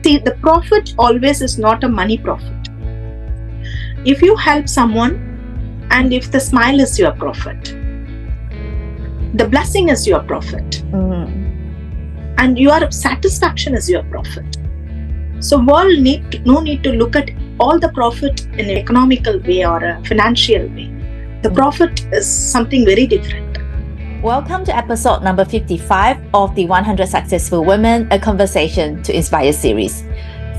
See, the profit always is not a money profit. If you help someone, and if the smile is your profit, the blessing is your profit, and your satisfaction is your profit. So world no need to look at all the profit in an economical way or a financial way. The profit is something very different. Welcome to episode number 55 of the 100 Successful Women, a Conversation to Inspire series.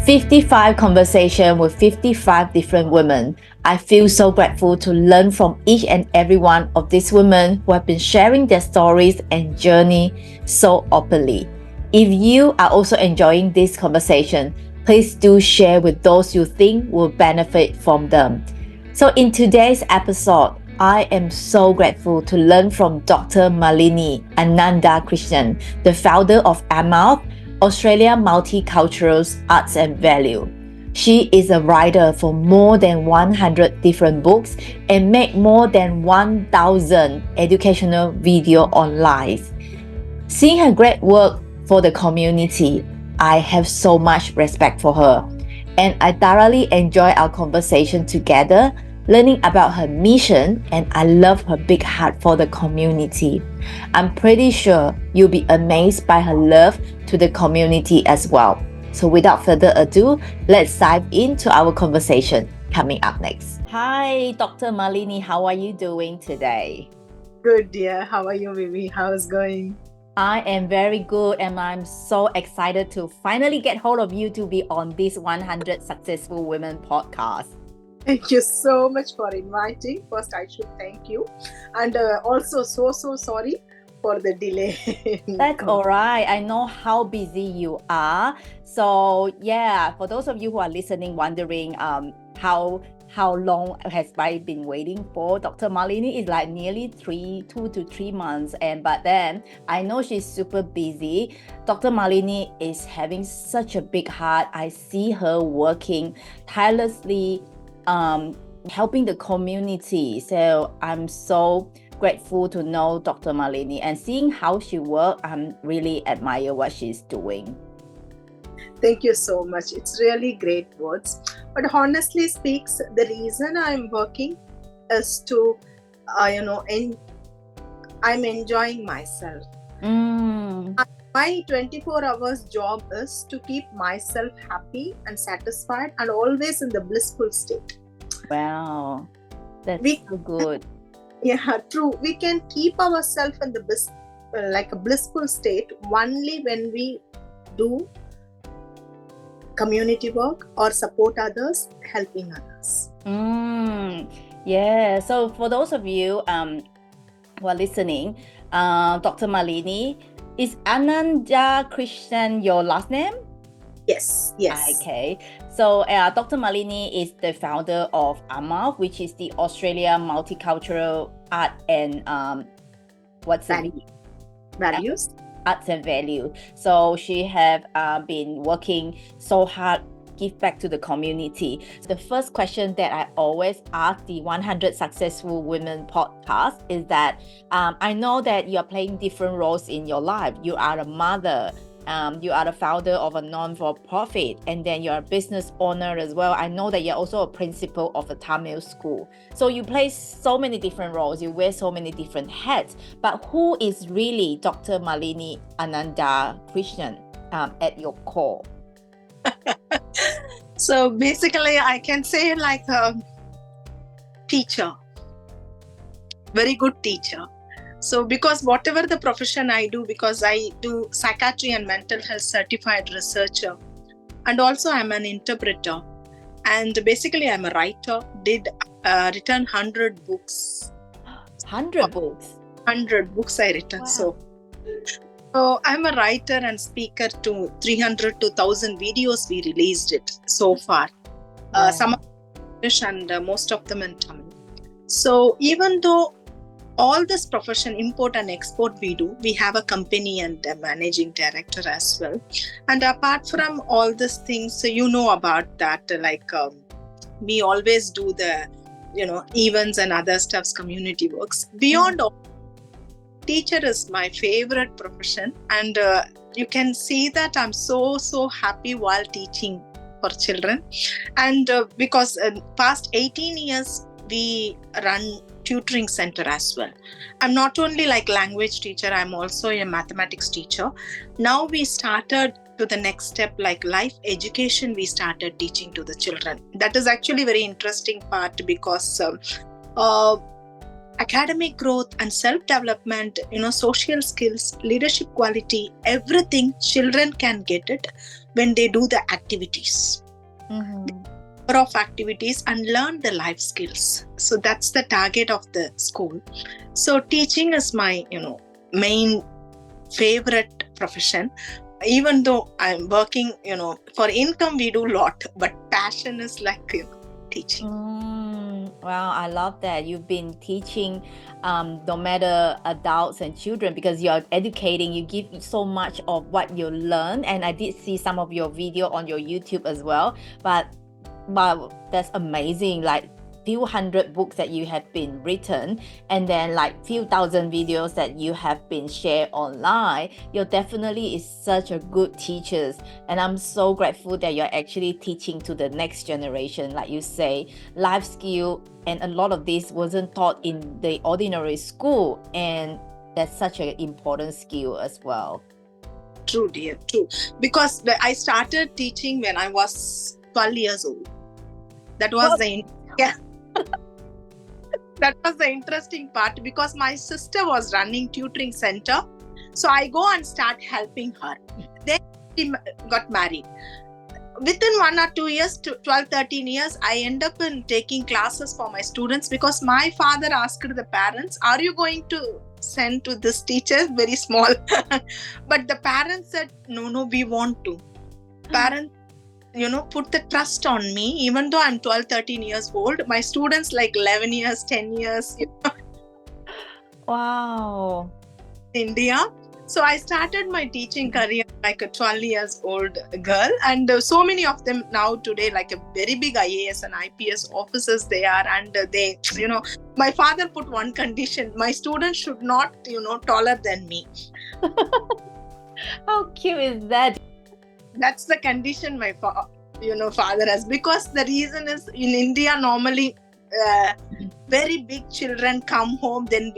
55 conversations with 55 different women. I feel so grateful to learn from each and every one of these women who have been sharing their stories and journey so openly. If you are also enjoying this conversation, please do share with those you think will benefit from them. So in today's episode, I am so grateful to learn from Dr. Malini Anandakrishnan, the founder of Amav, Australia Multicultural Arts and Values. She is a writer for more than 100 different books and made more than 1,000 educational videos online. Seeing her great work for the community, I have so much respect for her, and I thoroughly enjoy our conversation together, learning about her mission, and I love her big heart for the community. I'm pretty sure you'll be amazed by her love to the community as well. So without further ado, let's dive into our conversation coming up next. Hi, Dr. Malini, how are you doing today? Good, dear. How are you, Vivi? How is going? I am very good, and I'm so excited to finally get hold of you to be on this 100 Successful Women podcast. Thank you so much for inviting. First, I should thank you. And also so sorry for the delay. That's all right. I know how busy you are. So yeah, for those of you who are listening, wondering how long has I been waiting for Dr. Malini, is like nearly 2 to 3 months. But then I know she's super busy. Dr. Malini is having such a big heart. I see her working tirelessly, helping the community. So I'm so grateful to know Dr. Malini, and seeing how she works, I'm really admire what she's doing. Thank you so much. It's really great words. But honestly speaks, the reason I'm working is to, I'm enjoying myself. My 24 hours job is to keep myself happy and satisfied and always in the blissful state. Wow, that's so good. Yeah, true. We can keep ourselves in the like a blissful state only when we do community work or support others, helping others. Yeah. So for those of you who are listening, Dr. Malini, is Anandakrishnan your last name? Yes. Okay. So Dr. Malini is the founder of Amav, which is the Australia Multicultural Art and Values. Arts and Value. So she have been working so hard, give back to the community. The first question that I always ask the 100 Successful Women podcast is that I know that you are playing different roles in your life. You are a mother, you are the founder of a non-for-profit, and then you're a business owner as well. I know that you're also a principal of a Tamil school. So you play so many different roles, you wear so many different hats. But who is really Dr. Malini Anandakrishnan at your core? So basically, I can say like a teacher, very good teacher. So because whatever the profession I do, because I do psychiatry and mental health certified researcher, and also I'm an interpreter, and basically I'm a writer, written 100 books. 100 books? 100 books I written. Wow. So I'm a writer and speaker to 300 to 1,000 videos we released it so far. Wow. Some of them in English and most of them in Tamil. So even though all this profession, import and export we have a company and a managing director as well. And apart from all these things, so you know about that, like we always do the, events and other stuffs, community works. Beyond all, teacher is my favorite profession, and you can see that I'm so happy while teaching for children. And because past 18 years we run tutoring center as well. I'm not only like language teacher, I'm also a mathematics teacher. Now we started to the next step, like life education, we started teaching to the children. That is actually very interesting part, because academic growth and self-development, social skills, leadership quality, everything children can get it when they do the activities. Of activities and learn the life skills. So that's the target of the school. So teaching is my main favorite profession. Even though I'm working for income, we do a lot, but passion is like teaching. Wow, I love that you've been teaching no matter adults and children, because you're educating, you give so much of what you learn. And I did see some of your video on your YouTube as well, but wow, that's amazing. Like few hundred books that you have been written, and then like few thousand videos that you have been shared online. You're definitely is such a good teacher, and I'm so grateful that you're actually teaching to the next generation. Like you say, life skill, and a lot of this wasn't taught in the ordinary school, and that's such an important skill as well. True, dear, true. Because I started teaching when I was 12 years old. That was that was the interesting part, because my sister was running tutoring center. So I go and start helping her. Then she got married. Within 1 or 2 years, 12, 13 years, I end up in taking classes for my students, because my father asked the parents, are you going to send to this teacher? Very small. But the parents said, no, we want to. Parents, put the trust on me, even though I'm 12, 13 years old. My students like 11 years, 10 years. Wow. India. So I started my teaching career like a 12 years old girl. And so many of them now today, like a very big IAS and IPS officers they are. And they, my father put one condition: my students should not, taller than me. How cute is that? That's the condition my father has, because the reason is in India normally very big children come home, then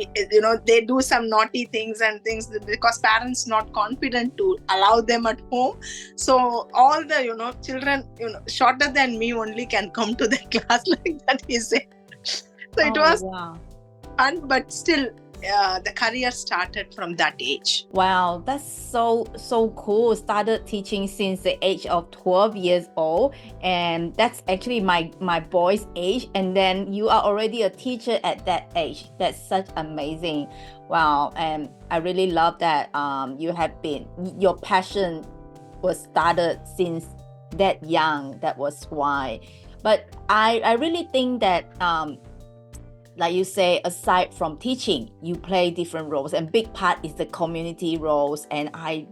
they do some naughty things and things, because parents not confident to allow them at home. So all the children shorter than me only can come to the class, like that he said. So it was fun, but still the career started from that age. Wow, that's so cool. Started teaching since the age of 12 years old, and that's actually my boy's age, and then you are already a teacher at that age. That's such amazing. Wow. And I really love that your passion was started since that young. That was why. But I really think that like you say, aside from teaching, you play different roles, and big part is the community roles. And I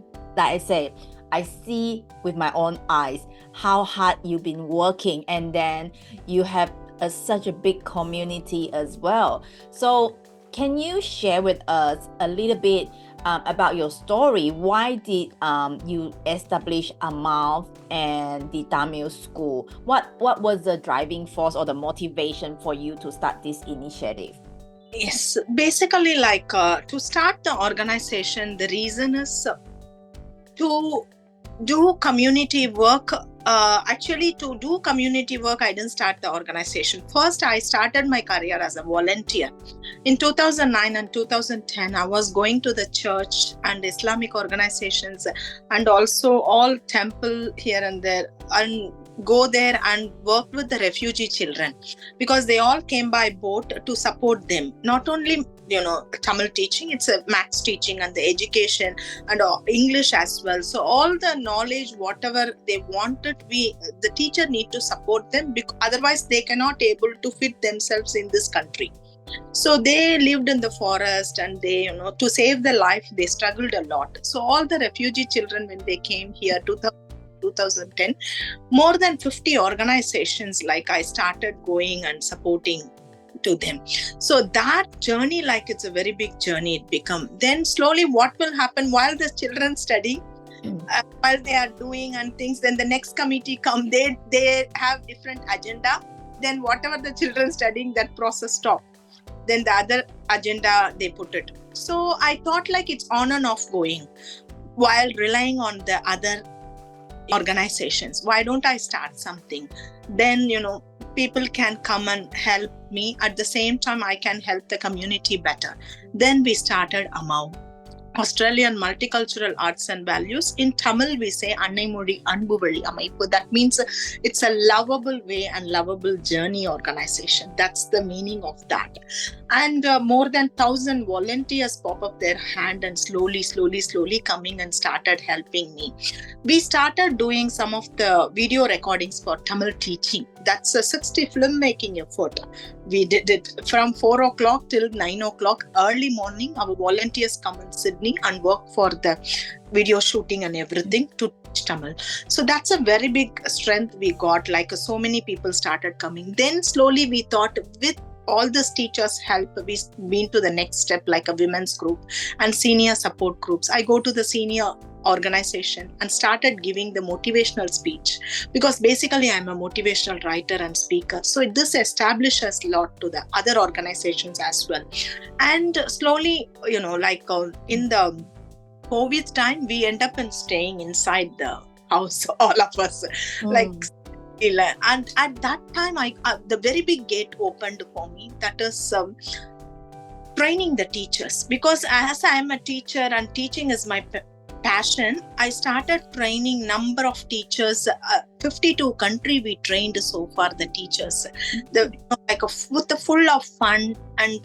see with my own eyes how hard you've been working, and then you have such a big community as well. So can you share with us a little bit about your story? Why did you establish Amav and the Tamil school? What was the driving force or the motivation for you to start this initiative? Yes, basically like to start the organization, the reason is to do community work. Actually, to do community work, I didn't start the organization. First, I started my career as a volunteer. In 2009 and 2010, I was going to the church and Islamic organizations and also all temple here and there, and go there and work with the refugee children, because they all came by boat to support them. Not only Tamil teaching, it's a maths teaching and the education and English as well. So all the knowledge, whatever they wanted, the teacher need to support them, because otherwise they cannot able to fit themselves in this country. So they lived in the forest, and they to save their life they struggled a lot. So all the refugee children, when they came here 2010, more than 50 organizations like I started going and supporting to them. So that journey, like it's a very big journey it become. Then slowly what will happen while the children study, while they are doing and things, then the next committee come, they have different agenda. Then whatever the children studying, that process stop. Then the other agenda they put it. So I thought like it's on and off going while relying on the other organizations. Why don't I start something? Then, people can come and help me. At the same time, I can help the community better. Then we started Amav, Australian Multicultural Arts and Values. In Tamil, we say Annai Mozhi Anbu Vali Amaippu. That means it's a lovable way and lovable journey organization. That's the meaning of that. And more than 1,000 volunteers pop up their hand and slowly coming and started helping me. We started doing some of the video recordings for Tamil teaching. That's a 60 filmmaking effort. We did it from 4 o'clock till 9 o'clock. Early morning, our volunteers come in Sydney and work for the video shooting and everything to teach Tamil. So that's a very big strength we got. Like so many people started coming. Then slowly we thought with all these teachers' help, we been to the next step, like a women's group and senior support groups. I go to the senior organization and started giving the motivational speech, because basically I'm a motivational writer and speaker. So this establishes a lot to the other organizations as well. And slowly, in the COVID time, we end up in staying inside the house, all of us, and at that time, the very big gate opened for me. That is training the teachers, because as I am a teacher and teaching is my passion, I started training number of teachers. 52 country we trained so far the teachers, with the full of fun and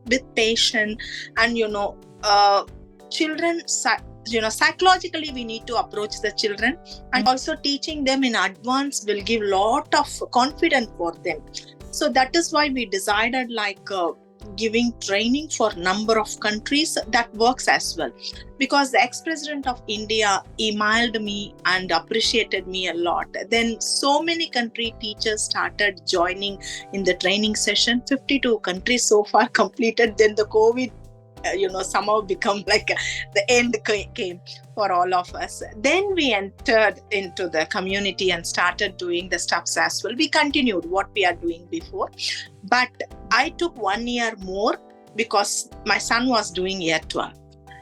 with patience, and children. Psychologically we need to approach the children, and also teaching them in advance will give lot of confidence for them. So that is why we decided giving training for number of countries. That works as well, because the ex-president of India emailed me and appreciated me a lot. Then so many country teachers started joining in the training session. 52 countries so far completed. Then the COVID somehow become like the end came for all of us. Then we entered into the community and started doing the stuffs as well. We continued what we are doing before, but I took 1 year more because my son was doing year 12.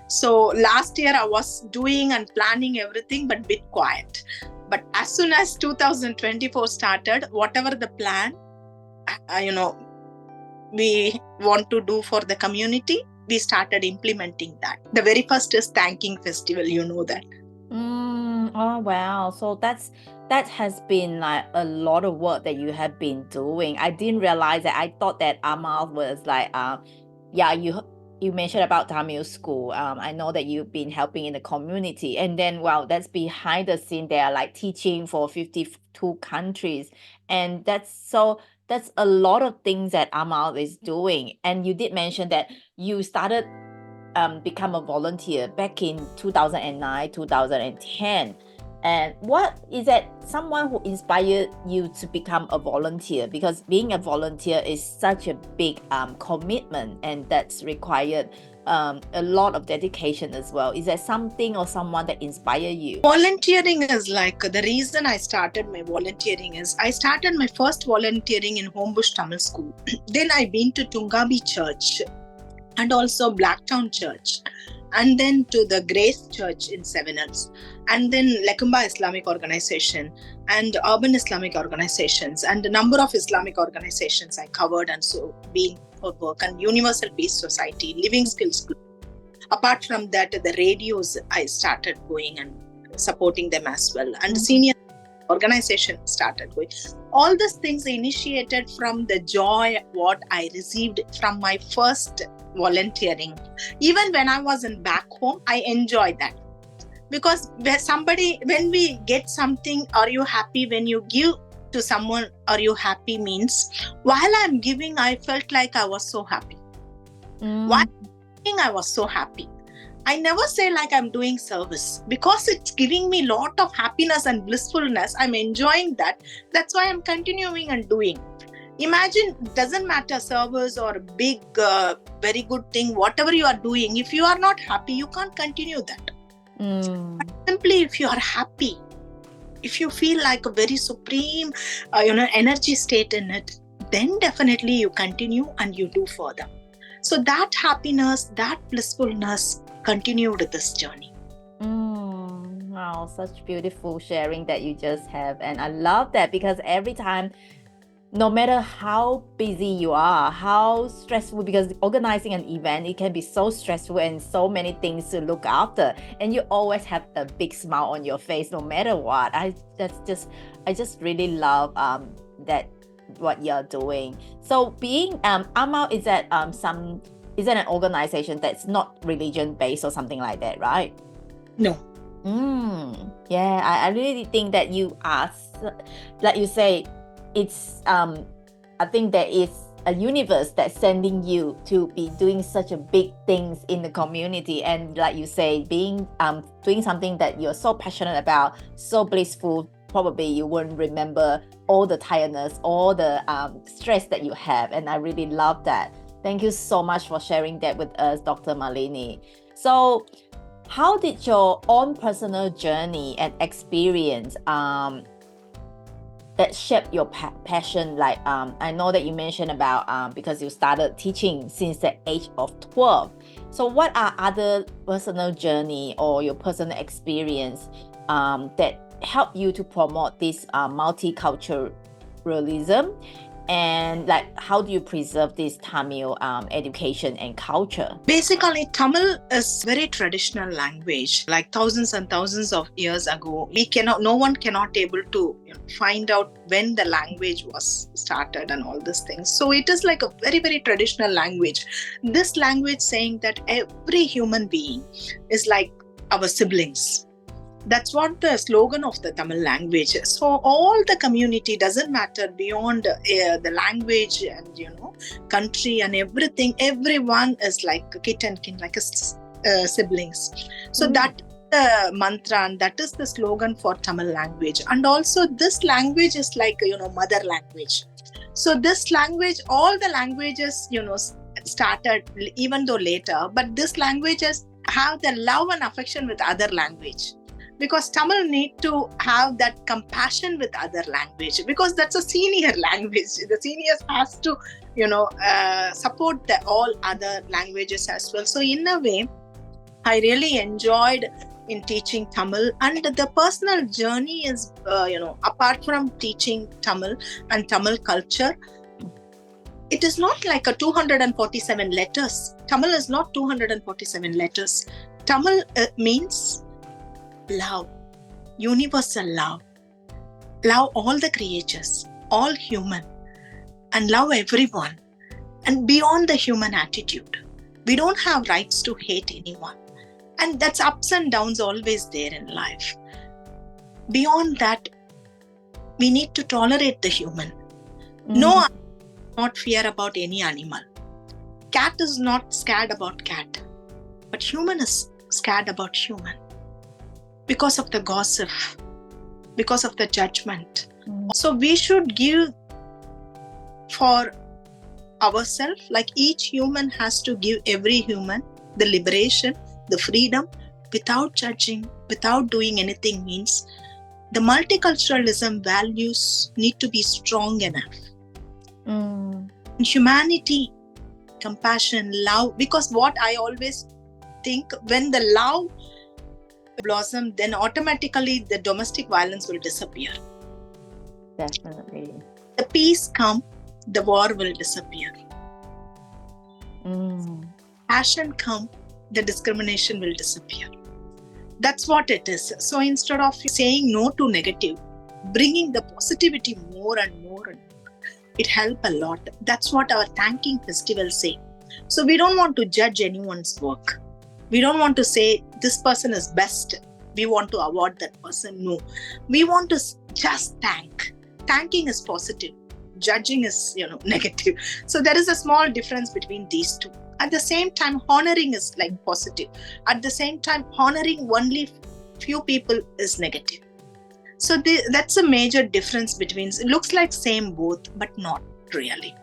So last year I was doing and planning everything, but bit quiet. But as soon as 2024 started, whatever the plan, we want to do for the community, we started implementing that. The very first is thanking festival, that. Oh wow! So that has been like a lot of work that you have been doing. I didn't realize that. I thought that Amav was like, you mentioned about Tamil school. I know that you've been helping in the community, and then that's behind the scene. They are like teaching for 52 countries, and that's a lot of things that Amav is doing. And you did mention that you started become a volunteer back in 2009, 2010. And what is that someone who inspired you to become a volunteer? Because being a volunteer is such a big commitment, and that's required a lot of dedication as well. Is there something or someone that inspired you? Volunteering is the reason I started my volunteering is I started my first volunteering in Homebush Tamil School. Then I been to Tungabi Church and also Blacktown Church, and then to the Grace Church in Seven Hills, and then Lekumba Islamic Organization and Urban Islamic Organizations, and a number of Islamic organizations I covered and so been for work, and Universal Peace Society, Living Skills Group. Apart from that, the radios I started going and supporting them as well, and senior organization started going. All these things initiated from the joy what I received from my first volunteering. Even when I was in back home, I enjoyed that, because when we get something, are you happy when you give to someone, are you happy means while I'm giving, I felt like I was so happy. While giving, I was so happy. I never say like I'm doing service, because it's giving me a lot of happiness and blissfulness. I'm enjoying that. That's why I'm continuing and doing. Imagine, doesn't matter service or a big, very good thing, whatever you are doing, if you are not happy, you can't continue that. But simply if you are happy, if you feel like a very supreme, energy state in it, then definitely you continue and you do further. So that happiness, that blissfulness continued this journey. Wow, such beautiful sharing that you just have. And I love that, because every time, no matter how busy you are, how stressful, because organizing an event, it can be so stressful and so many things to look after, and you always have a big smile on your face no matter what. I just really love that what you're doing. So being Amav, is that an organization that's not religion based or something like that, right? No. Yeah, I really think that you are, like you say, it's I think there is a universe that's sending you to be doing such a big things in the community, and like you say, being doing something that you're so passionate about, so blissful. Probably you won't remember all the tiredness, all the stress that you have, and I really love that. Thank you so much for sharing that with us, Dr. Malini. So how did your own personal journey and experience that shaped your passion? Like I know that you mentioned about because you started teaching since the age of 12. So what are other personal journey or your personal experience that help you to promote this multiculturalism, and like how do you preserve this Tamil education and culture? Basically, Tamil is very traditional language. Like thousands and thousands of years ago, no one cannot able to find out when the language was started and all these things. So it is like a very, very traditional language. This language saying that every human being is like our siblings. That's what the slogan of the Tamil language. So all the community, doesn't matter beyond the language and country and everything, everyone is like kith and kin, like siblings. So that the mantra, and that is the slogan for Tamil language. And also this language is like mother language. So this language, all the languages started even though later, but this languages have the love and affection with other language. Because Tamil need to have that compassion with other language, because that's a senior language. The seniors has to, support all other languages as well. So in a way, I really enjoyed in teaching Tamil, and the personal journey is, apart from teaching Tamil and Tamil culture, it is not like a 247 letters. Tamil is not 247 letters. Tamil means love, universal love. Love all the creatures, all human, and love everyone. And beyond the human attitude, we don't have rights to hate anyone. And that's ups and downs always there in life. Beyond that, we need to tolerate the human. No, not fear about any animal. Cat is not scared about cat, but human is scared about human. Because of the gossip, because of the judgment. So we should give for ourselves, like each human has to give every human the liberation, the freedom, without judging, without doing anything. Means the multiculturalism values need to be strong enough. Humanity, compassion, love, because what I always think, when the love blossom, then automatically the domestic violence will disappear. Definitely. The peace come, the war will disappear. Passion come, the discrimination will disappear. That's what it is. So instead of saying no to negative, bringing the positivity more and more and more, it helps a lot. That's what our thanking festival say. So we don't want to judge anyone's work. We don't want to say this person is best. We want to award that person. No. We want to just thank. Thanking is positive. Judging is, negative. So there is a small difference between these two. At the same time, honoring is like positive. At the same time, honoring only few people is negative. So that's a major difference between, it looks like same both, but not. really.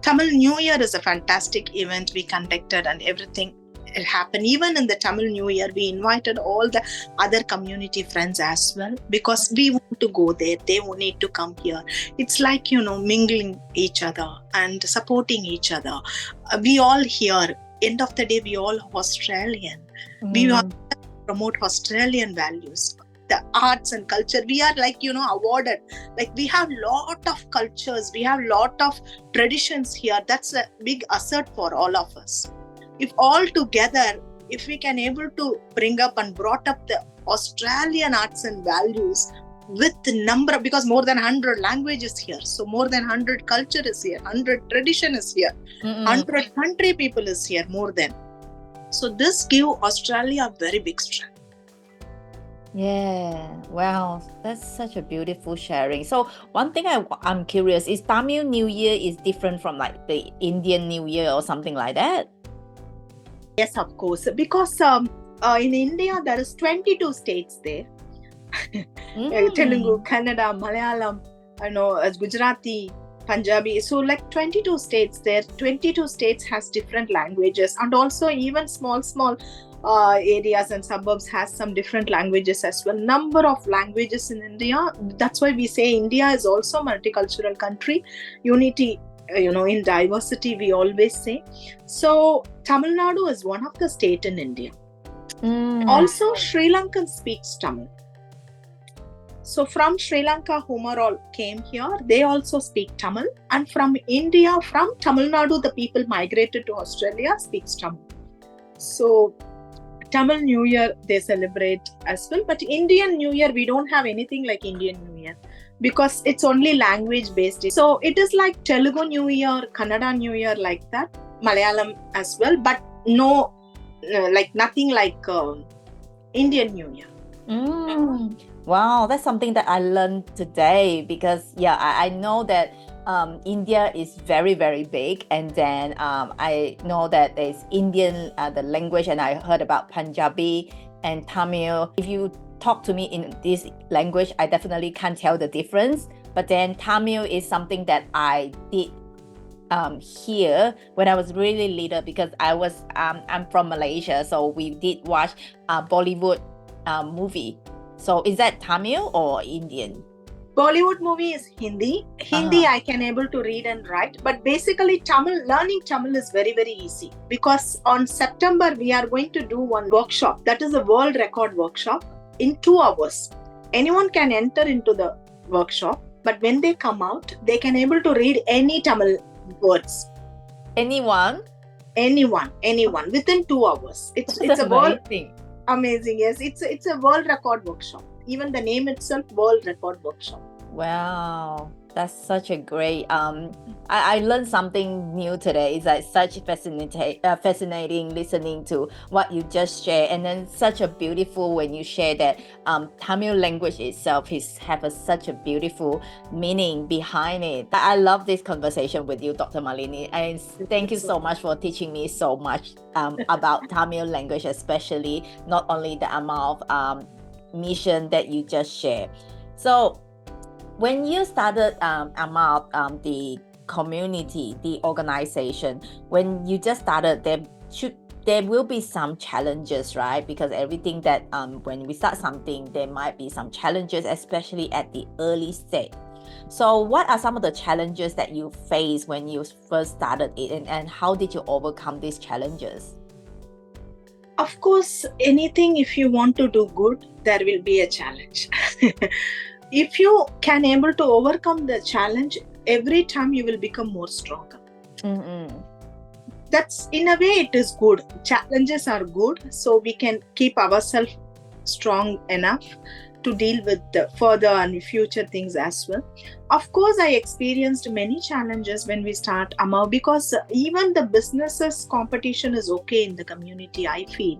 Tamil New Year is a fantastic event we conducted, and everything it happened. Even in the Tamil New Year, we invited all the other community friends as well, because we want to go there. They need to come here. It's like, mingling each other and supporting each other. We all here, end of the day, we all Australian. We want to promote Australian values. The arts and culture, we are like, awarded. Like, we have lot of cultures, we have lot of traditions here. That's a big asset for all of us. If all together, if we can able to bring up and brought up the Australian arts and values with the number, because more than 100 languages here, so more than 100 culture is here, 100 tradition is here, 100 country people is here, more than. So this give Australia a very big strength. Yeah, wow, that's such a beautiful sharing. So one thing I'm curious is Tamil New Year is different from like the Indian New Year or something like that? Yes, of course, because in India there is 22 states there. Telugu, Kannada, Malayalam, Gujarati, Punjabi. So like 22 states there. 22 states has different languages, and also even small areas and suburbs has some different languages as well. Number of languages in India. That's why we say India is also a multicultural country. Unity, in diversity, we always say. So Tamil Nadu is one of the state in India. Also, Sri Lankan speaks Tamil. So from Sri Lanka, whom are all came here, they also speak Tamil. And from India, from Tamil Nadu, the people migrated to Australia speaks Tamil. So Tamil New Year they celebrate as well, but Indian New Year we don't have anything like Indian New Year, because it's only language based. So it is like Telugu New Year, Kannada New Year, like that, Malayalam as well, but no, like nothing like Indian New Year. Wow, that's something that I learned today, because I know that India is very, very big, and then I know that there's Indian, the language, and I heard about Punjabi and Tamil. If you talk to me in this language, I definitely can't tell the difference. But then Tamil is something that I did hear when I was really little, because I'm from Malaysia, so we did watch a Bollywood movie. So is that Tamil or Indian? Bollywood movie is Hindi. I can able to read and write, but basically learning Tamil is very, very easy, because on September we are going to do one workshop. That is a world record workshop in 2 hours. Anyone can enter into the workshop, but when they come out, they can able to read any Tamil words. Anyone within 2 hours. It's a world thing. Amazing, yes. It's a world record workshop. Even the name itself, world record workshop. Wow, that's such a great. I learned something new today. It's like such fascinating listening to what you just shared, and then such a beautiful when you share that Tamil language itself have such a beautiful meaning behind it. I love this conversation with you, Dr. Malini, and thank you so much for teaching me so much about Tamil language, especially not only the Amav mission that you just shared. So when you started Amav, the community, the organization, when you just started, there will be some challenges, right? Because everything that when we start something, there might be some challenges, especially at the early stage. So what are some of the challenges that you faced when you first started it, and how did you overcome these challenges? Of course, anything, if you want to do good, there will be a challenge. If you can able to overcome the challenge, every time you will become more stronger. That's, in a way, it is good. Challenges are good, so we can keep ourselves strong enough to deal with the further and future things as well. Of course, I experienced many challenges when we start Amav, because even the businesses competition is okay in the community, I feel.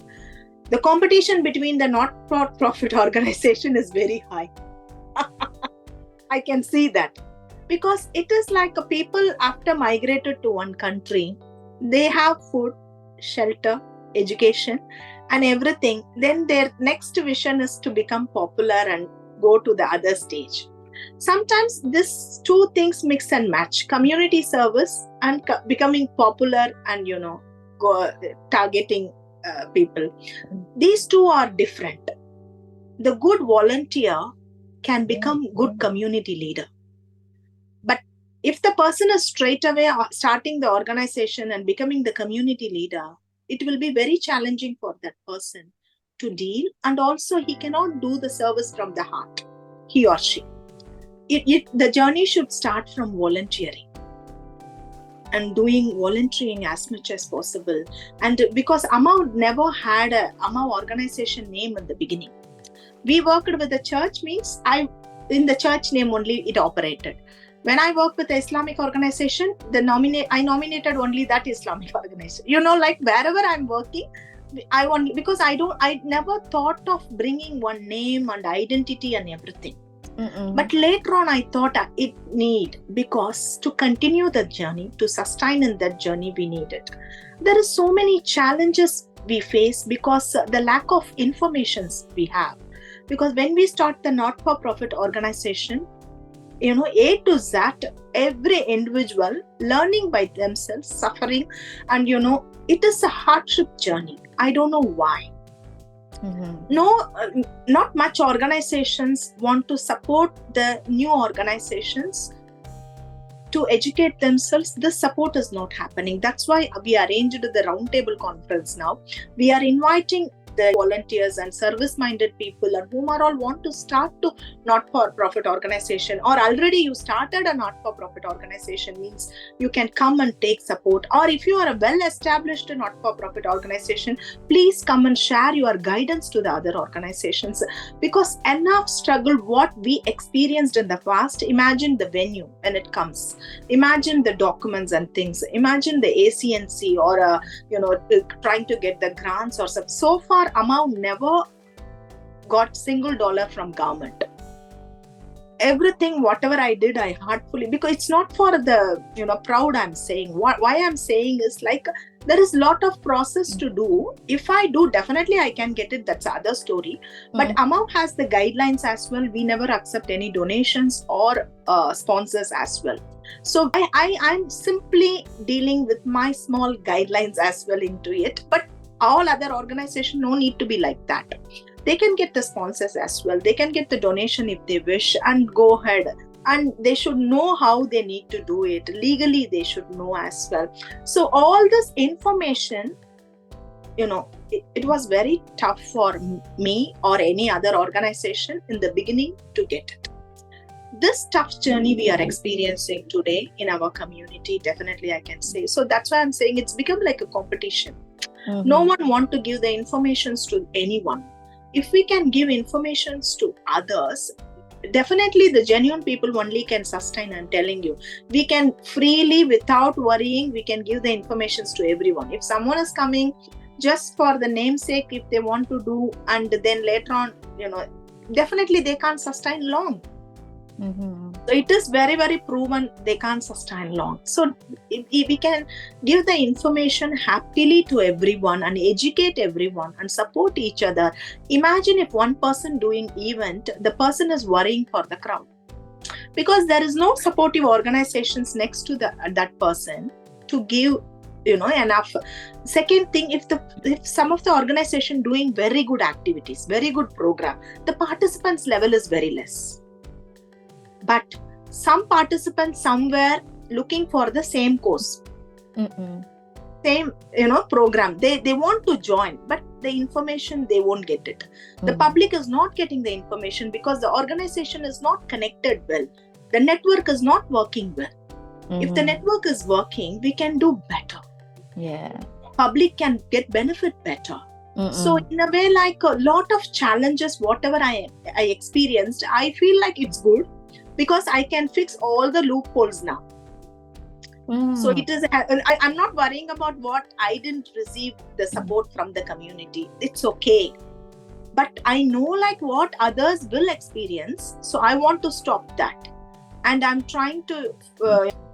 The competition between the not-for-profit organization is very high. I can see that, because it is like a people after migrated to one country, they have food, shelter, education and everything. Then their next vision is to become popular and go to the other stage. Sometimes these two things mix and match, community service and becoming popular and, targeting people. These two are different. The good volunteer can become good community leader. But if the person is straight away starting the organization and becoming the community leader, it will be very challenging for that person to deal, and also he cannot do the service from the heart, he or she. The journey should start from volunteering and doing volunteering as much as possible. And because Amav never had a Amav organization name in the beginning, we worked with the church, means in the church name only it operated. When I worked with the Islamic organization, I nominated only that Islamic organization. Like wherever I'm working, because I never thought of bringing one name and identity and everything. But later on, I thought it need, because to continue the journey, to sustain in that journey, we need it. There is so many challenges we face because the lack of informations we have. Because when we start the not-for-profit organization, A to Z, every individual learning by themselves, suffering, and it is a hardship journey. I don't know why. No, not much organizations want to support the new organizations to educate themselves. This support is not happening. That's why we arranged the roundtable conference now. We are inviting the volunteers and service-minded people and whom are all want to start to not-for-profit organization, or already you started a not-for-profit organization, means you can come and take support. Or if you are a well-established not-for-profit organization, please come and share your guidance to the other organizations, because enough struggle what we experienced in the past. Imagine the venue when it comes, imagine the documents and things, imagine the ACNC or trying to get the grants or something. So far Amav never got $1 from government. Everything, whatever I did, I heartfully, because it's not for the, proud I'm saying. Why I'm saying is like, there is lot of process to do. If I do, definitely I can get it. That's other story. But Amav has the guidelines as well. We never accept any donations or sponsors as well. So I'm simply dealing with my small guidelines as well into it. But all other organizations no need to be like that. They can get the sponsors as well. They can get the donation if they wish and go ahead. And they should know how they need to do it. Legally, they should know as well. So all this information, it was very tough for me or any other organization in the beginning to get it. This tough journey we are experiencing today in our community, definitely I can say. So that's why I'm saying it's become like a competition. No one wants to give the informations to anyone. If we can give informations to others, definitely the genuine people only can sustain. I'm telling you, we can freely, without worrying, we can give the informations to everyone. If someone is coming just for the namesake, if they want to do, and then later on, definitely they can't sustain long. So it is very, very proven they can't sustain long. So if we can give the information happily to everyone and educate everyone and support each other. Imagine if one person doing event, the person is worrying for the crowd, because there is no supportive organizations next to that person to give enough. Second thing, if some of the organization doing very good activities, very good program, the participants level is very less. But some participants somewhere looking for the same course, same program, they want to join, but the information they won't get it. The public is not getting the information because the organization is not connected well. The network is not working well. If the network is working, we can do better. Public can get benefit better. So in a way, like a lot of challenges, whatever I experienced, I feel like it's good, because I can fix all the loopholes now. So it is, I'm not worrying about what I didn't receive the support from the community. It's okay. But I know like what others will experience. So I want to stop that. And I'm trying to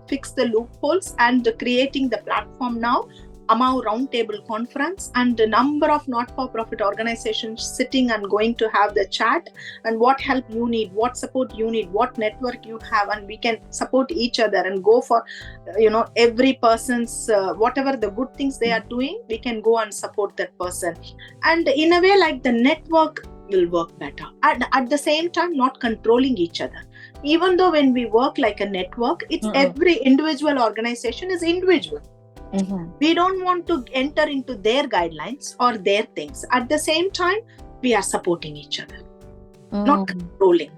fix the loopholes and creating the platform now Amav Roundtable Conference, and a number of not-for-profit organizations sitting and going to have the chat, and what help you need, what support you need, what network you have, and we can support each other and go for, every person's whatever the good things they are doing, we can go and support that person. And in a way, like, the network will work better. And at the same time, not controlling each other. Even though when we work like a network, it's every individual organization is individual. We don't want to enter into their guidelines or their things. At the same time, we are supporting each other, not controlling.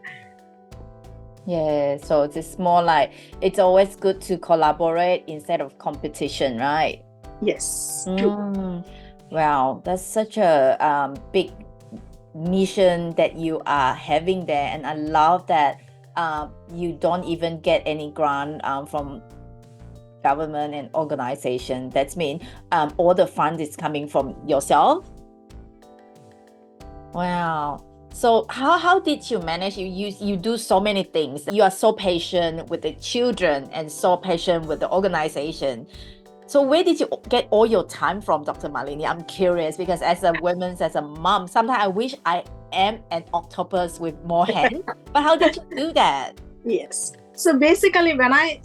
Yeah, so it's more like it's always good to collaborate instead of competition, right? Yes. Wow, that's such a big mission that you are having there, and I love that you don't even get any grant from government and organization. That's mean all the funds is coming from yourself. Wow. So how did you manage? You do so many things. You are so patient with the children and so patient with the organization. So where did you get all your time from, Dr. Malini? I'm curious, because as a woman, as a mom, sometimes I wish I am an octopus with more hands. But how did you do that? Yes. So basically, when I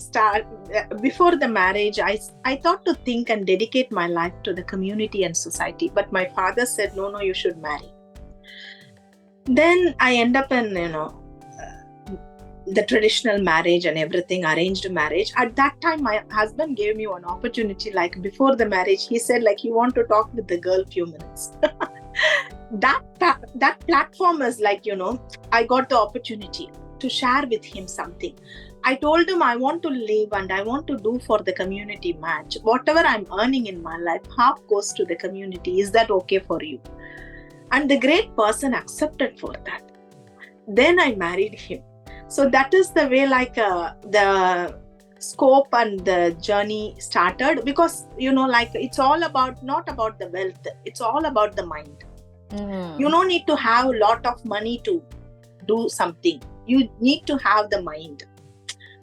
before the marriage, I thought to think and dedicate my life to the community and society. But my father said, no, you should marry. Then I end up in, the traditional marriage and everything, arranged marriage. At that time, my husband gave me an opportunity, like before the marriage, he said, like, you want to talk with the girl few minutes. That platform is like, I got the opportunity to share with him something. I told him I want to live and I want to do for the community match. Whatever I'm earning in my life, half goes to the community. Is that okay for you? And the great person accepted for that. Then I married him. So that is the way, like, the scope and the journey started, because, like, it's all about, not about the wealth. It's all about the mind. You don't need to have a lot of money to do something. You need to have the mind.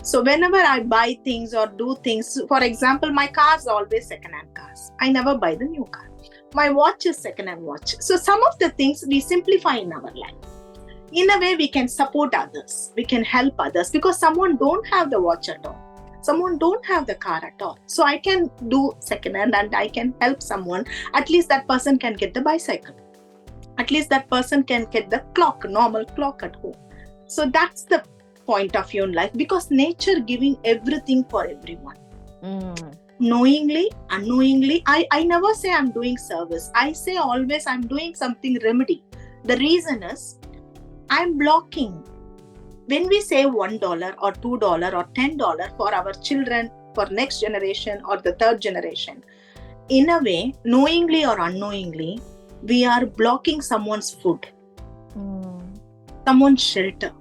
So whenever I buy things or do things, for example, my cars are always second-hand cars. I never buy the new car. My watch is second-hand watch. So some of the things we simplify in our life. In a way, we can support others. We can help others, because someone don't have the watch at all. Someone don't have the car at all. So I can do second-hand and I can help someone. At least that person can get the bicycle. At least that person can get the normal clock at home. So that's the point of view in life, because nature giving everything for everyone. Knowingly, unknowingly, I never say I'm doing service. I say always I'm doing something remedy. The reason is I'm blocking. When we say $1 or $2 or $10 for our children, for next generation or the third generation, in a way, knowingly or unknowingly, we are blocking someone's food, someone's shelter.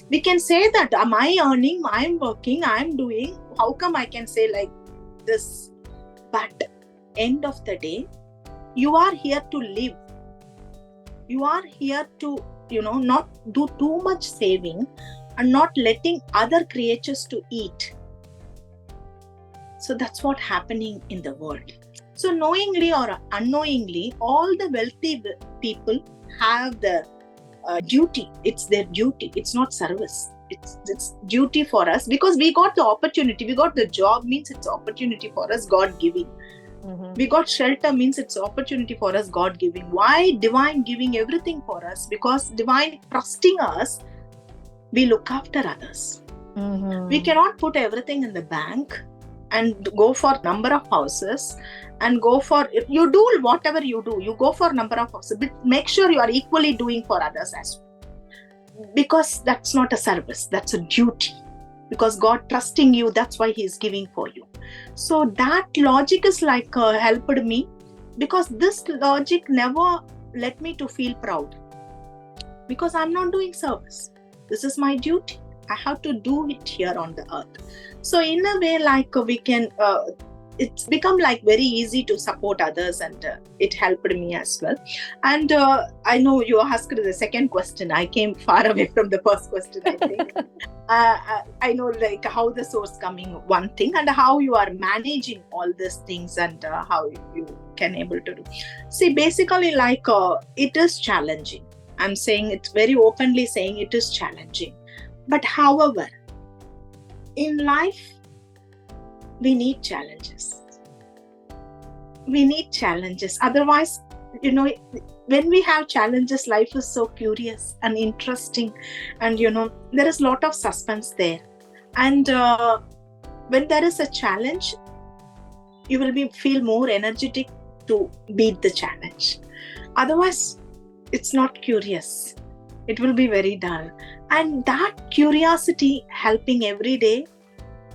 We can say that, am I earning, I'm working, I'm doing, how come I can say like this? But end of the day, you are here to live. You are here to, not do too much saving and not letting other creatures to eat. So that's what's happening in the world. So knowingly or unknowingly, all the wealthy people have the duty. It's their duty. It's not service. It's duty for us, because we got the opportunity. We got the job, means it's opportunity for us, God giving. We got shelter, means it's opportunity for us, God giving. Why divine giving everything for us? Because divine trusting us, we look after others. We cannot put everything in the bank and go for number of houses and go for, you do whatever you do, you go for number of houses, but make sure you are equally doing for others as well. Because that's not a service, that's a duty. Because God trusting you, that's why He is giving for you. So that logic is like helped me, because this logic never let me to feel proud. Because I'm not doing service. This is my duty. I have to do it here on the earth. So in a way, like we can, it's become like very easy to support others, and it helped me as well. And I know you asked the second question. I came far away from the first question, I think. I know like how the source coming, one thing, and how you are managing all these things, and how you can able to do. See, basically like it is challenging. I'm saying it very openly, saying it is challenging. But however, in life, we need challenges. We need challenges. Otherwise, when we have challenges, life is so curious and interesting. And, there is a lot of suspense there. And when there is a challenge, you will feel more energetic to beat the challenge. Otherwise, it's not curious. It will be very dull. And that curiosity helping every day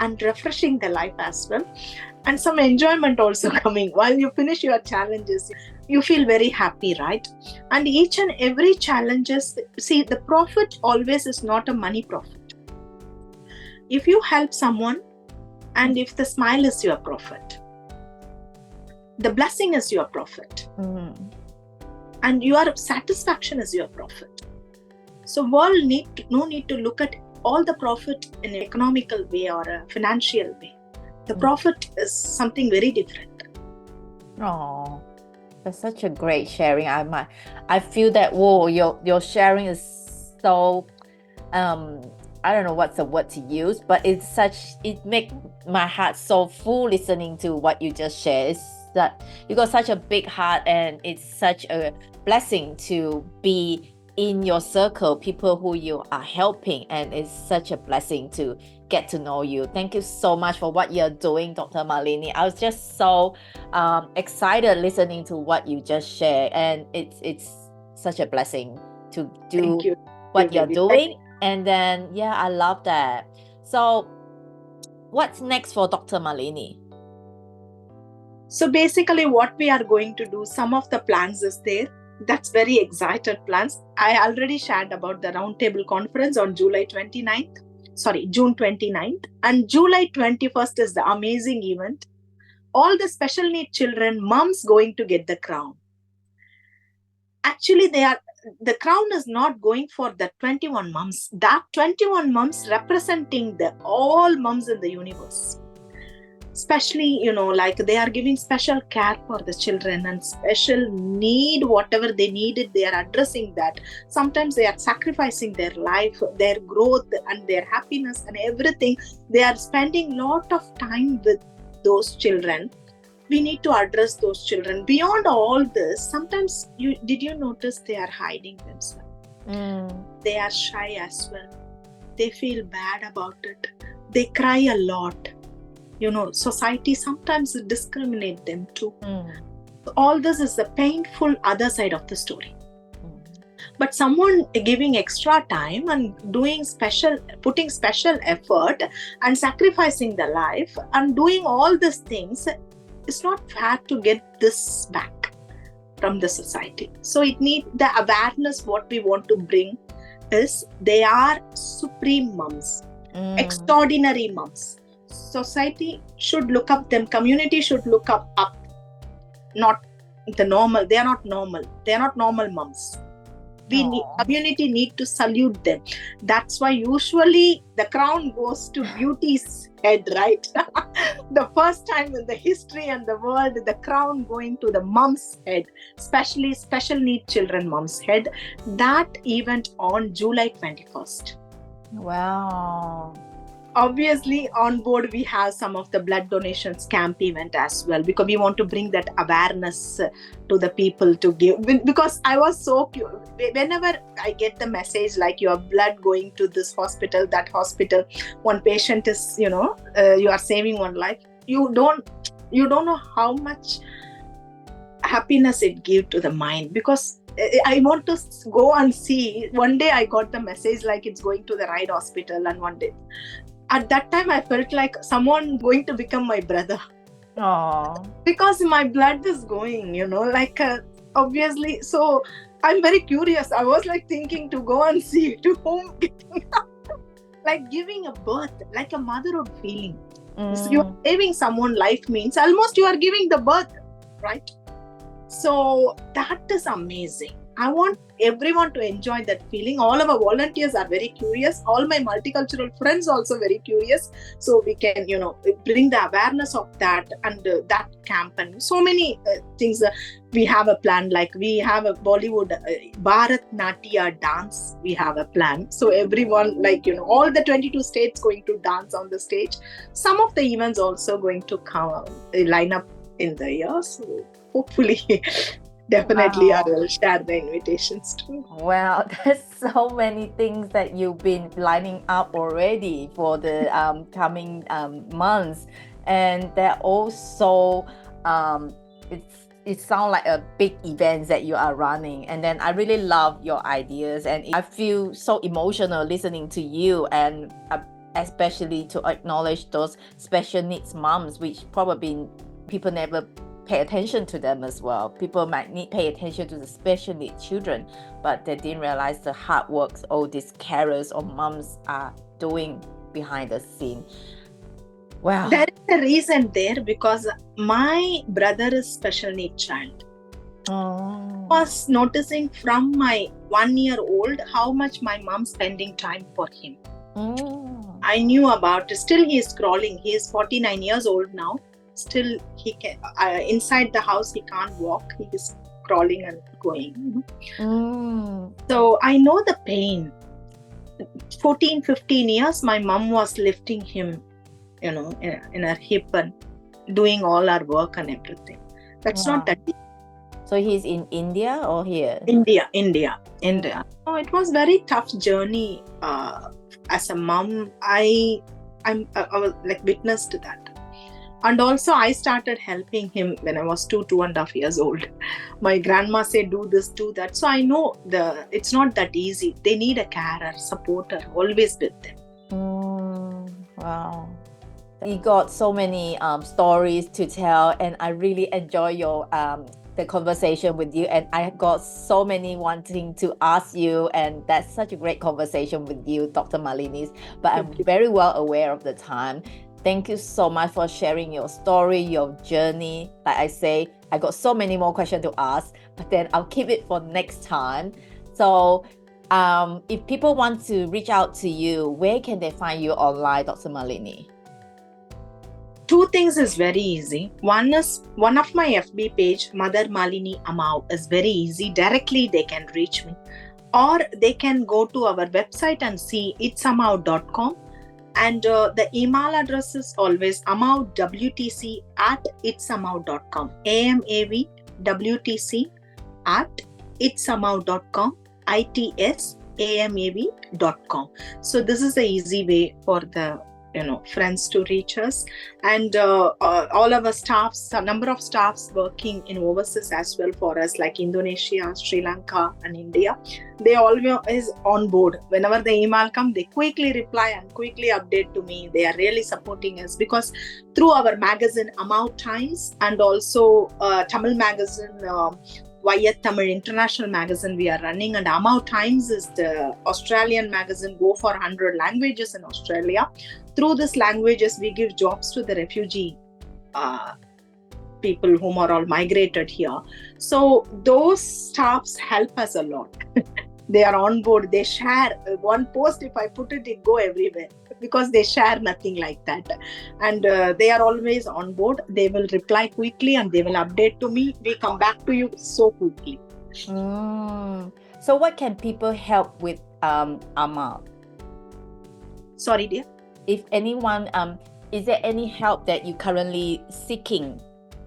and refreshing the life as well. And some enjoyment also coming. While you finish your challenges, you feel very happy, right? And each and every challenges, see, the profit always is not a money profit. If you help someone, and if the smile is your profit, the blessing is your profit, and your satisfaction is your profit. So world no need to look at all the profit in an economical way or a financial way. The profit is something very different. Oh, that's such a great sharing. I feel that your sharing is so I don't know what's the word to use, but it makes my heart so full listening to what you just shared. It's that you got such a big heart, and it's such a blessing to be in your circle, people who you are helping, and it's such a blessing to get to know you. Thank you so much for what you're doing, Dr. Malini. I was just so excited listening to what you just shared, and it's such a blessing to do what you're doing. And then, yeah, I love that. So what's next for Dr. Malini? So basically what we are going to do, some of the plans is there. That's very excited plans. I already shared about the roundtable conference on June 29th. And July 21st is the amazing event. All the special need children, moms going to get the crown. Actually, the crown is not going for the 21 moms. That 21 moms representing all moms in the universe. Especially, like they are giving special care for the children and special need, whatever they needed, they are addressing that. Sometimes they are sacrificing their life, their growth and their happiness and everything. They are spending a lot of time with those children. We need to address those children. Beyond all this, sometimes did you notice they are hiding themselves? They are shy as well. They feel bad about it. They cry a lot. Society sometimes discriminate them too. All this is the painful other side of the story. But someone giving extra time and putting special effort and sacrificing their life and doing all these things, it's not fair to get this back from the society. So it needs the awareness. What we want to bring is they are supreme moms, extraordinary moms. Society should look up them. Community should look up. Not the normal. They are not normal. They are not normal moms. Community need to salute them. That's why usually the crown goes to beauty's head, right? The first time in the history and the world, the crown going to the mom's head, especially special need children mom's head. That event on July 21st. Wow. Obviously, on board, we have some of the blood donations camp event as well, because we want to bring that awareness to the people to give. Because I was so curious. Whenever I get the message like your blood going to this hospital, that hospital, one patient is, you are saving one life. You don't know how much happiness it gives to the mind, because I want to go and see. One day I got the message like it's going to the right hospital, and one day. At that time, I felt like someone going to become my brother. Aww. Because my blood is going, obviously. So I'm very curious. I was like thinking to go and see to whom, like giving a birth, like a motherhood feeling. So you're saving someone's life means almost you are giving the birth, right? So that is amazing. I want everyone to enjoy that feeling. All our volunteers are very curious. All my multicultural friends also very curious. So we can, bring the awareness of that and that camp and so many things. We have a plan, like we have a Bollywood Bharat Natya dance. We have a plan. So everyone, all the 22 states going to dance on the stage. Some of the events also going to come line up in the year. So hopefully... Definitely, I will share the invitations too. Well, there's so many things that you've been lining up already for the coming months, and they're also it sounds like a big event that you are running. And then I really love your ideas, and I feel so emotional listening to you, and especially to acknowledge those special needs moms, which probably people never pay attention to them as well. People might pay attention to the special needs children, but they didn't realize the hard work all these carers or moms are doing behind the scene. Wow. There is a reason there, because my brother is special needs child. I was noticing from my 1-year-old how much my mom spending time for him. I knew about it. Still he is crawling. He is 49 years old now. Still he can inside the house he can't walk. He is crawling and going. So I know the pain. 14-15 years my mom was lifting him, in her hip and doing all our work and everything. That's not that easy. So he's in India or here? India. So it was very tough journey. As a mom, I was witness to that. And also I started helping him when I was 2.5 years old. My grandma said, do this, do that. So I know it's not that easy. They need a carer, supporter, always with them. Wow. You got so many stories to tell, and I really enjoy your the conversation with you, and I got so many wanting to ask you, and that's such a great conversation with you, Dr. Malini. But I'm very well aware of the time. Thank you so much for sharing your story, your journey. Like I say, I got so many more questions to ask, but then I'll keep it for next time. So if people want to reach out to you, where can they find you online, Dr. Malini? Two things is very easy. One of my FB page, Mother Malini Amav, is very easy. Directly they can reach me. Or they can go to our website and see itsamav.com. And the email address is always amavwtc@itsamav.com. amavwtc@itsamav.com. itsamav.com. So this is the easy way for the friends to reach us. And all our staffs, a number of staffs working in overseas as well for us, like Indonesia, Sri Lanka and India. They always on board. Whenever the email comes, they quickly reply and quickly update to me. They are really supporting us, because through our magazine Amav Times and also Tamil magazine Vayat Tamil International magazine we are running, and Amav Times is the Australian magazine, go for 100 languages in Australia. Through these languages, we give jobs to the refugee people whom are all migrated here. So those staffs help us a lot. They are on board. They share one post. If I put it go everywhere, because they share nothing like that. And they are always on board. They will reply quickly and they will update to me. We come back to you so quickly. So what can people help with Amav? Sorry, dear. If anyone, is there any help that you currently seeking,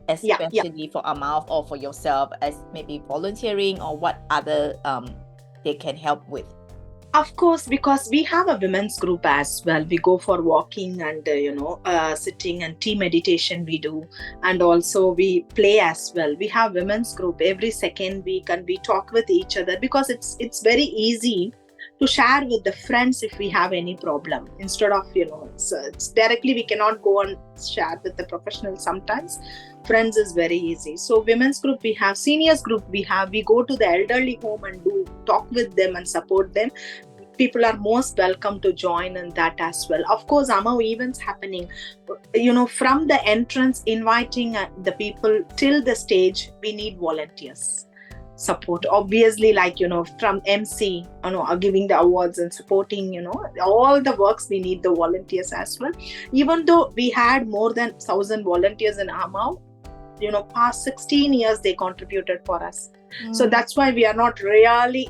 especially for Amav or for yourself, as maybe volunteering, or what other they can help with? Of course, because we have a women's group as well. We go for walking and sitting and tea meditation we do, and also we play as well. We have women's group every second week, and we talk with each other, because it's very easy to share with the friends if we have any problem. Instead of it's directly we cannot go and share with the professionals. Sometimes friends is very easy. So women's group we have, seniors group we have. We go to the elderly home and talk with them and support them. people are most welcome to join in that as well. Of course, Amav events happening, from the entrance, inviting the people till the stage, we need volunteers support. Obviously, from MC, giving the awards and supporting, all the works, we need the volunteers as well. Even though we had more than 1,000 volunteers in Amav, past 16 years they contributed for us. So that's why we are not really,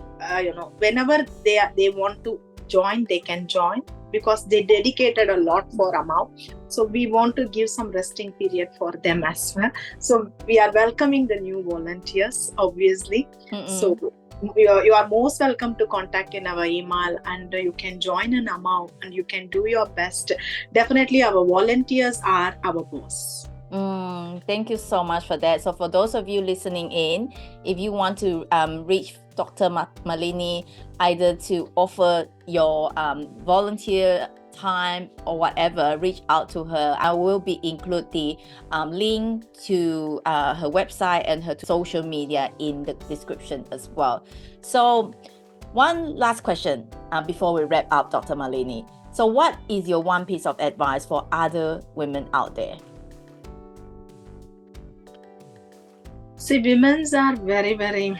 whenever they want to join, they can join, because they dedicated a lot for Amav. So we want to give some resting period for them as well. So we are welcoming the new volunteers, obviously. So you are most welcome to contact in our email, and you can join in Amav and you can do your best. Definitely our volunteers are our boss. Thank you so much for that. So for those of you listening in, if you want to reach Dr. Malini, either to offer your volunteer time or whatever, reach out to her. I will include the link to her website and her social media in the description as well. So one last question before we wrap up, Dr. Malini. So what is your one piece of advice for other women out there? See, women are very, very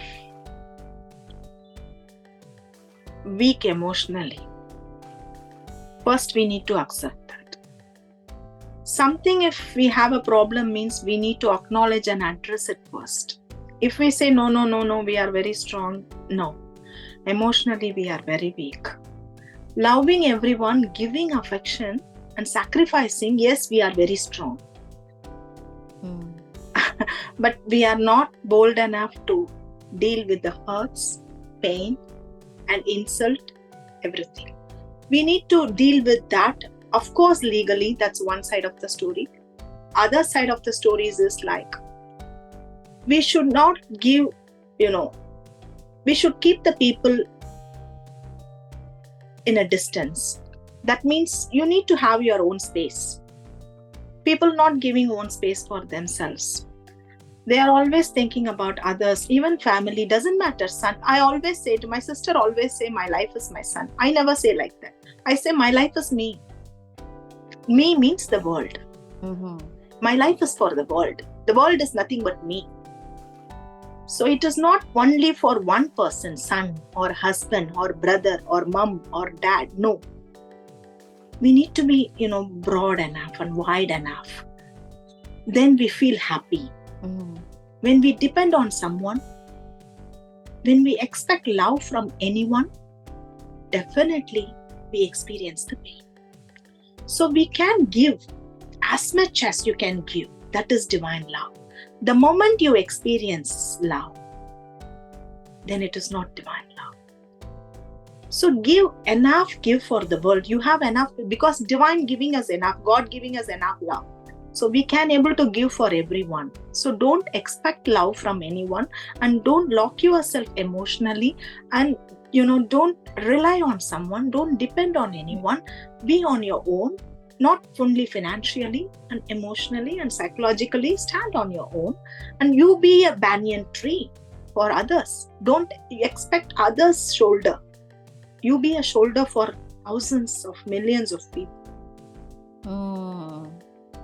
weak emotionally. First, we need to accept that. Something, if we have a problem, means we need to acknowledge and address it first. If we say, no, we are very strong. No. Emotionally, we are very weak. Loving everyone, giving affection and sacrificing, yes, we are very strong. But we are not bold enough to deal with the hurts, pain, and insult, everything. We need to deal with that. Of course, legally, that's one side of the story. Other side of the story is like, we should not give, we should keep the people in a distance. That means you need to have your own space. People not giving own space for themselves. They are always thinking about others, even family, doesn't matter, son. I always say to my sister, always say, my life is my son. I never say like that. I say, my life is me. Me means the world. My life is for the world. The world is nothing but me. So it is not only for one person, son or husband or brother or mom or dad. No. We need to be, broad enough and wide enough. Then we feel happy. When we depend on someone, when we expect love from anyone, definitely we experience the pain. So we can give as much as you can give. That is divine love. The moment you experience love, then it is not divine love. So give enough, give for the world. You have enough, because divine giving us enough, God giving us enough love. So we can able to give for everyone. So don't expect love from anyone, and don't lock yourself emotionally, and don't rely on someone. Don't depend on anyone. Be on your own, not only financially and emotionally and psychologically. Stand on your own, and you be a banyan tree for others. Don't expect others' shoulder. You be a shoulder for thousands of millions of people.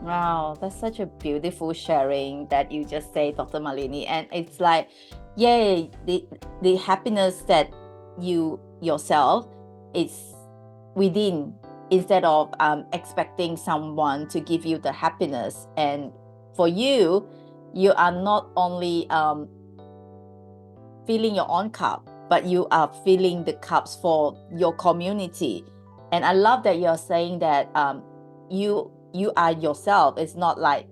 Wow, that's such a beautiful sharing that you just say, Dr. Malini. And it's like, yay, the happiness that you yourself is within, instead of expecting someone to give you the happiness. And for you, you are not only filling your own cup, but you are filling the cups for your community. And I love that you're saying that you are yourself. It's not like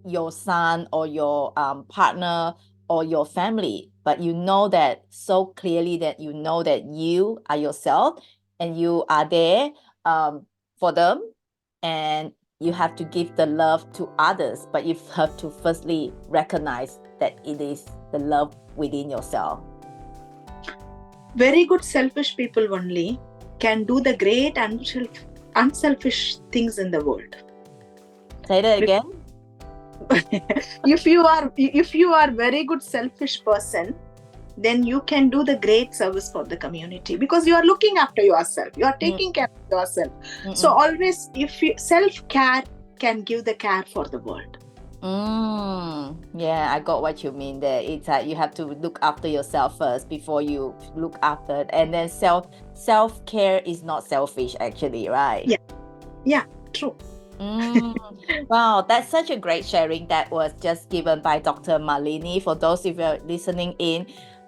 your son or your partner or your family, but you know that so clearly, that you know that you are yourself and you are there for them, and you have to give the love to others, but you have to firstly recognize that it is the love within yourself. Very good selfish people only can do the great unselfish things in the world. Say that again. If you are very good selfish person, then you can do the great service for the community, because you are looking after yourself, you are taking care of yourself. So always, if self-care can give the care for the world. Yeah, I got what you mean there. It's that you have to look after yourself first before you look after, and then self-care is not selfish, actually, right? Yeah, true. Wow, that's such a great sharing that was just given by Dr. Malini. For those of you listening in,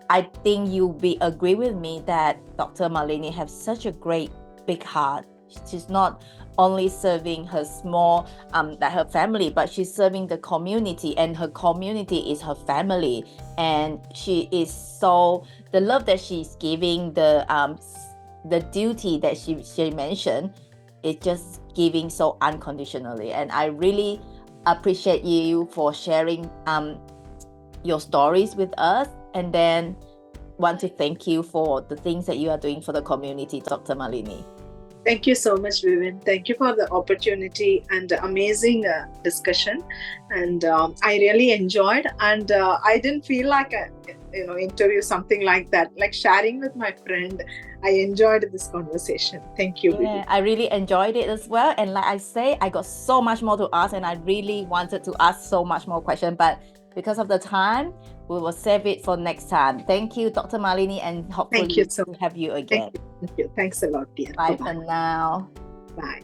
I think you'll agree with me that Dr. Malini has such a great big heart. She's not only serving her small her family, but she's serving the community, and her community is her family. And she is the love that she's giving, the duty that she mentioned, is just giving so unconditionally. And I really appreciate you for sharing your stories with us, and then want to thank you for the things that you are doing for the community, Dr. Malini. Thank you so much, Vivienne. Thank you for the opportunity and amazing discussion. And I really enjoyed. And I didn't feel like a interview, something like that, like sharing with my friend. I enjoyed this conversation. Thank you, Vivienne. I really enjoyed it as well. And like I say, I got so much more to ask, and I really wanted to ask so much more questions, but because of the time, we will save it for next time. Thank you, Dr. Malini, and hopefully to have you again. Thank you. Thanks a lot, dear. Bye for now. Bye.